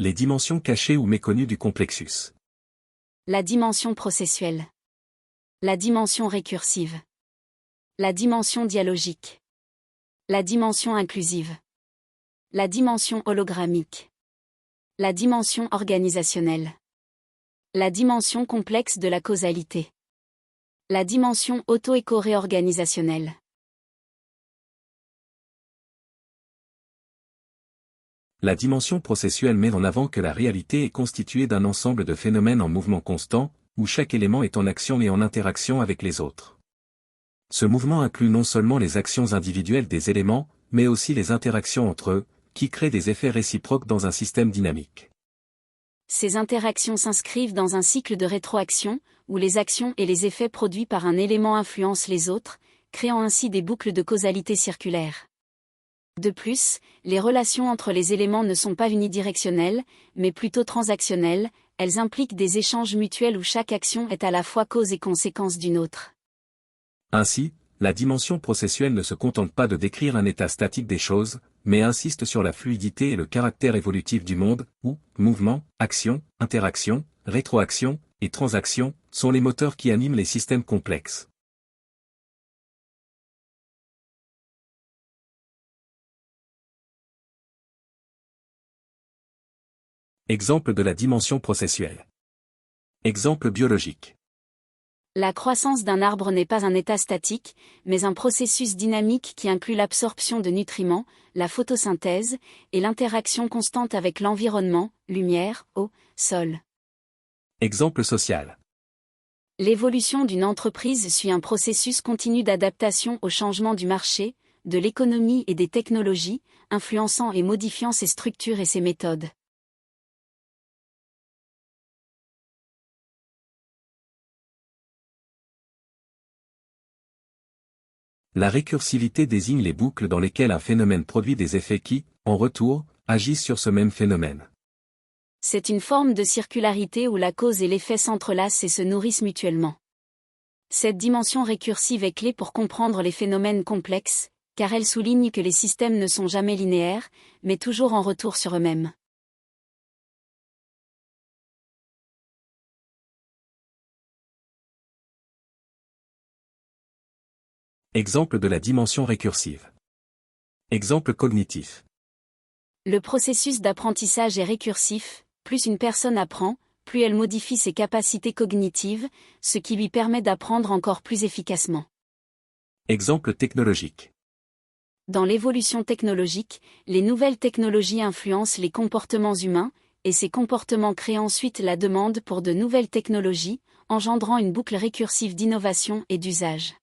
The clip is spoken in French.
Les dimensions cachées ou méconnues du complexus. La dimension processuelle. La dimension récursive. La dimension dialogique. La dimension inclusive. La dimension hologrammique. La dimension organisationnelle. La dimension complexe de la causalité. La dimension auto-éco-réorganisationnelle. La dimension processuelle met en avant que la réalité est constituée d'un ensemble de phénomènes en mouvement constant, où chaque élément est en action et en interaction avec les autres. Ce mouvement inclut non seulement les actions individuelles des éléments, mais aussi les interactions entre eux, qui créent des effets réciproques dans un système dynamique. Ces interactions s'inscrivent dans un cycle de rétroaction, où les actions et les effets produits par un élément influencent les autres, créant ainsi des boucles de causalité circulaire. De plus, les relations entre les éléments ne sont pas unidirectionnelles, mais plutôt transactionnelles, elles impliquent des échanges mutuels où chaque action est à la fois cause et conséquence d'une autre. Ainsi, la dimension processuelle ne se contente pas de décrire un état statique des choses, mais insiste sur la fluidité et le caractère évolutif du monde, où mouvement, action, interaction, rétroaction et transaction sont les moteurs qui animent les systèmes complexes. Exemple de la dimension processuelle. Exemple biologique. La croissance d'un arbre n'est pas un état statique, mais un processus dynamique qui inclut l'absorption de nutriments, la photosynthèse, et l'interaction constante avec l'environnement, lumière, eau, sol. Exemple social. L'évolution d'une entreprise suit un processus continu d'adaptation au changement du marché, de l'économie et des technologies, influençant et modifiant ses structures et ses méthodes. La récursivité désigne les boucles dans lesquelles un phénomène produit des effets qui, en retour, agissent sur ce même phénomène. C'est une forme de circularité où la cause et l'effet s'entrelacent et se nourrissent mutuellement. Cette dimension récursive est clé pour comprendre les phénomènes complexes, car elle souligne que les systèmes ne sont jamais linéaires, mais toujours en retour sur eux-mêmes. Exemple de la dimension récursive. Exemple cognitif. Le processus d'apprentissage est récursif, plus une personne apprend, plus elle modifie ses capacités cognitives, ce qui lui permet d'apprendre encore plus efficacement. Exemple technologique. Dans l'évolution technologique, les nouvelles technologies influencent les comportements humains, et ces comportements créent ensuite la demande pour de nouvelles technologies, engendrant une boucle récursive d'innovation et d'usage.